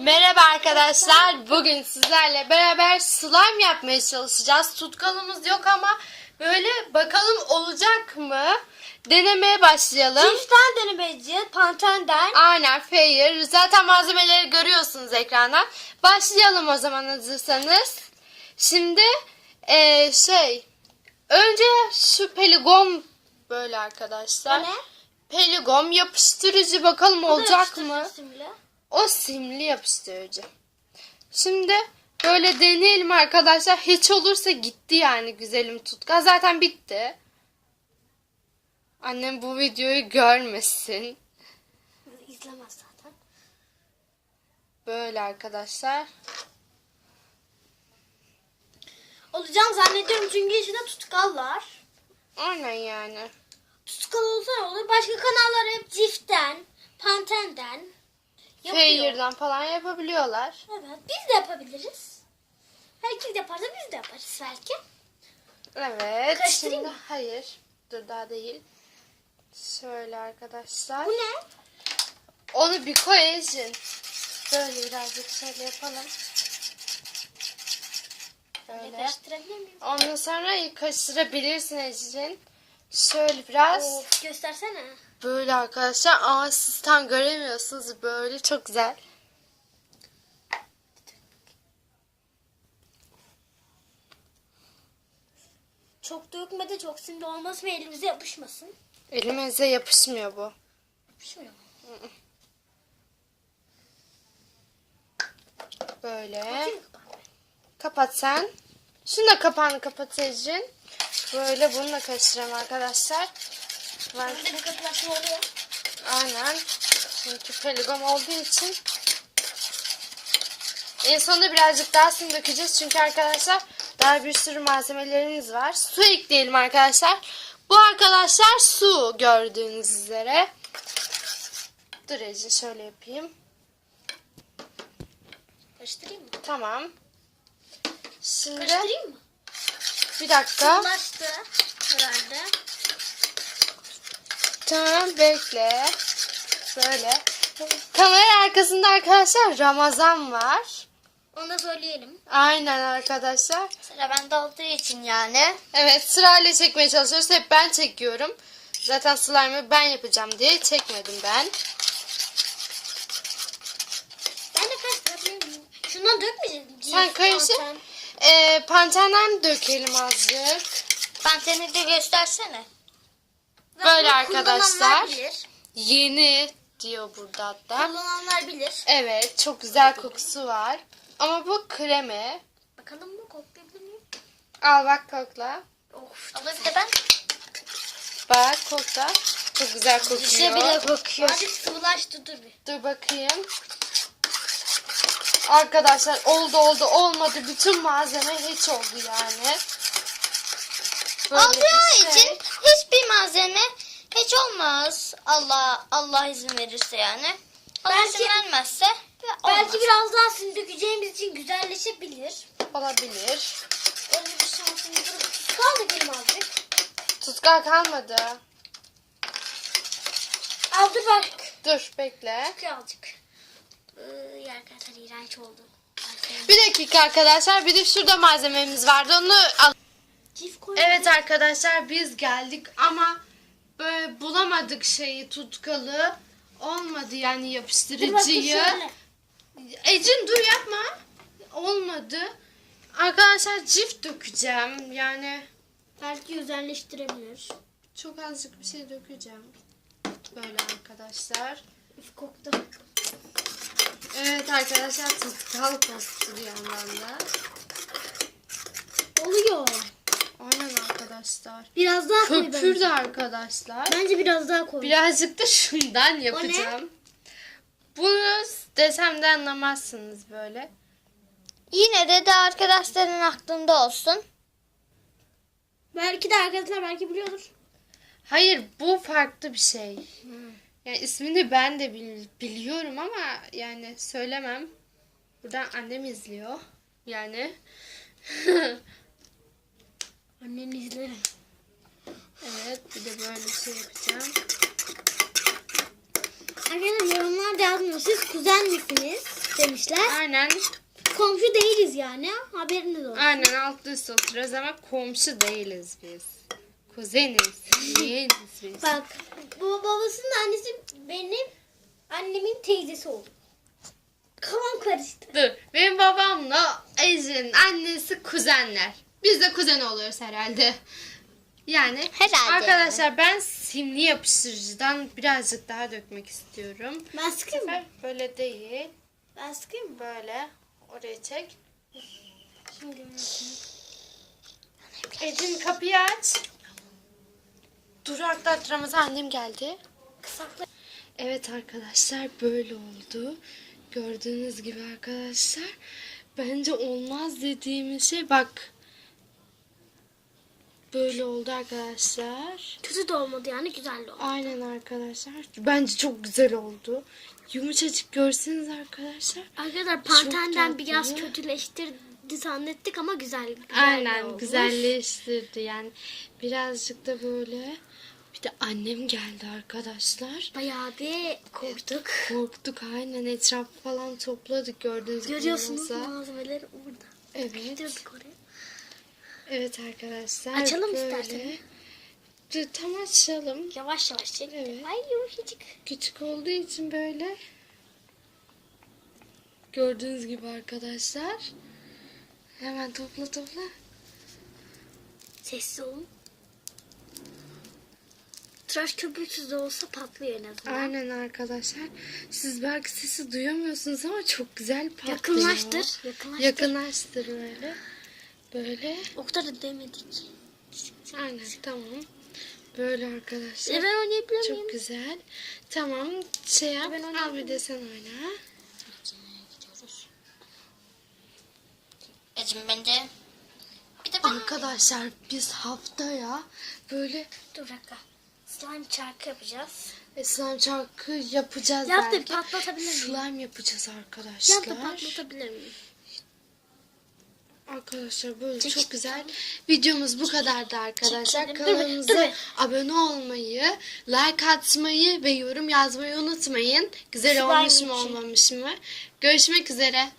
Merhaba arkadaşlar. Bugün sizlerle beraber slime yapmaya çalışacağız. Tutkalımız yok ama böyle bakalım olacak mı? Denemeye başlayalım. Ciften denemeyeceğiz. Panten'den. Aynen, Fair. Zaten malzemeleri görüyorsunuz ekrandan. Başlayalım o zaman hazırsanız. Şimdi önce şu peligom böyle arkadaşlar. O ne? Peligom yapıştırıcı, bakalım olacak mı? Simli. O simli yapıştırıcı. Şimdi böyle deneyelim arkadaşlar. Hiç olursa gitti yani güzelim tutkal. Zaten bitti. Annem bu videoyu görmesin. İzlemez zaten. Böyle arkadaşlar. Olacağını zannediyorum çünkü içinde tutkal var. Aynen yani. Tutkal olsa ne olur? Başka kanallar hep Ciften, Panten'den yapıyor. Fair'dan falan yapabiliyorlar. Evet, biz de yapabiliriz. Herkes yaparsa biz de yaparız belki. Evet. Karıştırayım Şimdi mı? hayır. Dur, daha değil. Şöyle arkadaşlar. Bu ne? Onu bir koy Ejin. Böyle birazcık şöyle yapalım. Böyle. Karıştırabilir miyim? Ondan sonra karıştırabilirsin Ejin. Şöyle biraz. Of, göstersene. Böyle arkadaşlar. Ama siz tam göremiyorsunuz. Böyle çok güzel. Çok dökmede çok simli olmasın ve elimize yapışmasın. Elimize yapışmıyor bu. Yapışmıyor mu? Böyle. Bakayım. Kapat sen. Şunu da kapağını kapat Ejin. Böyle bununla karıştıralım arkadaşlar. Ben... Burada bir katılaşma oluyor. Aynen. Çünkü peligom olduğu için. En sonunda birazcık daha sim dökeceğiz. Çünkü arkadaşlar daha bir sürü malzemelerimiz var. Su ekleyelim arkadaşlar. Bu arkadaşlar su, gördüğünüz üzere. Dur Ecin, şöyle yapayım. Karıştırayım mı? Tamam. Şimdi Karıştırayım mı? bir dakika. Ulaştı herhalde. Tamam, bekle. Böyle. Kamera arkasında arkadaşlar Ramazan var. Onu da söyleyelim. Aynen arkadaşlar. Sıra bende olduğu için yani. Evet, sırayla çekmeye çalışıyoruz. Hep ben çekiyorum. Zaten slime'ı ben yapacağım diye çekmedim ben. Ben de karıştırabilir miyim? Şundan dökmeyeceğim. Sen karıştır. Panten'den dökelim azıcık. Panteni de göstersene. Böyle Bunu arkadaşlar. kullananlar bilir. Yeni diyor burada hatta. Kullananlar bilir. Evet, çok güzel kokusu var. Ama bu kremi. Bakalım mı, koklayabilir miyim? Al bak, kokla. Of. Ama bir de ben. Bak, kokla. Çok güzel kokuyor. Şişe bile kokuyor. Hadi sıvılaştı, dur bir. Dur bakayım. Arkadaşlar oldu olmadı. Bütün malzeme hiç oldu yani. Böyle Olacağı bir şey. için hiçbir malzeme hiç olmaz. Allah izin verirse yani. Allah izin vermezse belki biraz daha sim dökeceğimiz için güzelleşebilir. Olabilir. Öyle bir şansımız var. Tutkal dökelim azıcık. Tutkal kalmadı. Al dur bak. Dur, bekle. Çıkıyor azıcık. Arkadaşlar iğrenç oldu. Bir dakika arkadaşlar. Bir de şurada malzememiz vardı. Onu al. Cif koy. Evet arkadaşlar, biz geldik ama böyle bulamadık tutkalı. Olmadı yani yapıştırıcıyı. Ecin dur, yapma. Olmadı. Arkadaşlar cift dökeceğim. Yani Belki güzelleştirebilir. çok azıcık bir şey dökeceğim. Böyle arkadaşlar. Üf, koktu. Evet arkadaşlar, tutkal koktu bir yandan da. Oluyor. Aynen arkadaşlar. Biraz daha koy bence. Köpürdü arkadaşlar. Bence biraz daha koy. Birazcık da şundan yapacağım. Bunu desem de anlamazsınız böyle. Yine de arkadaşların aklında olsun. Belki de arkadaşlar belki biliyordur. Hayır, bu farklı bir şey. Yani ismini ben de biliyorum ama yani söylemem. Buradan annem izliyor. Yani. Annen izlerim. Evet, bir de böyle bir şey yapacağım. Arkadaşlar yorumlarda yazmıyor. Siz kuzen misiniz? demişler. Aynen. Komşu değiliz yani. Haberiniz olsun. Aynen altlı üst oturuyoruz ama komşu değiliz biz. Kuzeniz. Yeğeniz biz. Bak bu babasının annesi benim annemin teyzesi oldu. Kafam karıştı. Dur. Benim babamla Ece'nin annesi kuzenler. Biz de kuzen oluyoruz herhalde. Yani Herhalde arkadaşlar ben simli yapıştırıcıdan birazcık daha dökmek istiyorum. Ben sıkayım mı? Böyle değil. Ben sıkayım mı? Böyle. Oraya çek. Şimdi Ecin kapıyı aç. Durakta Ramazan annem geldi. kısakla. Evet arkadaşlar böyle oldu. Gördüğünüz gibi arkadaşlar. Bence olmaz dediğimiz şey bak. Böyle oldu arkadaşlar. Kötü de olmadı yani güzel de oldu. Aynen arkadaşlar. Bence çok güzel oldu. Yumuşacık görseniz arkadaşlar. Arkadaşlar Çok Panten'den tatlı. biraz kötüleştirdi zannettik ama güzel Aynen olmuş. güzelleştirdi yani. Birazcık da böyle. Bir de annem geldi arkadaşlar. Bayağı bir korktuk. Korktuk aynen etrafı falan topladık gördüğünüz gibi. Görüyorsunuz masa. malzemeleri orada. Evet. Gidiyoruz oraya. Evet arkadaşlar. Açalım böyle. istersen. Dur, tam açalım. Yavaş yavaş çek. Evet. Ay yumuşacık. Küçük olduğu için böyle. Gördüğünüz gibi arkadaşlar. Hemen topla. Sessiz olun. Tıraş köpüksüz de olsa patlıyor en azından. Aynen arkadaşlar. Siz belki sesi duyamıyorsunuz ama çok güzel patlıyor. Yakınlaştır. Yakınlaştır böyle. Böyle. O kadar da demedik. Aynen tamam. Böyle arkadaşlar. Ben oynayabilir miyim? Çok güzel. Tamam şey yap. Ben Al bir de sen oyna. Ecim bence bir de Arkadaşlar biz haftaya böyle dur dakika. Slime çarkı yapacağız. slime çarkı yapacağız Yap da belki. patlatabilir miyim? Slime yapacağız arkadaşlar. Yap da patlatabilir miyim? Arkadaşlar böyle Çek. çok güzel. Videomuz bu kadardı arkadaşlar. Çekelim. Dur be, dur Kanalımıza be. abone olmayı, like atmayı ve yorum yazmayı unutmayın. Güzel Slime olmuş mu için. olmamış mı? Görüşmek üzere.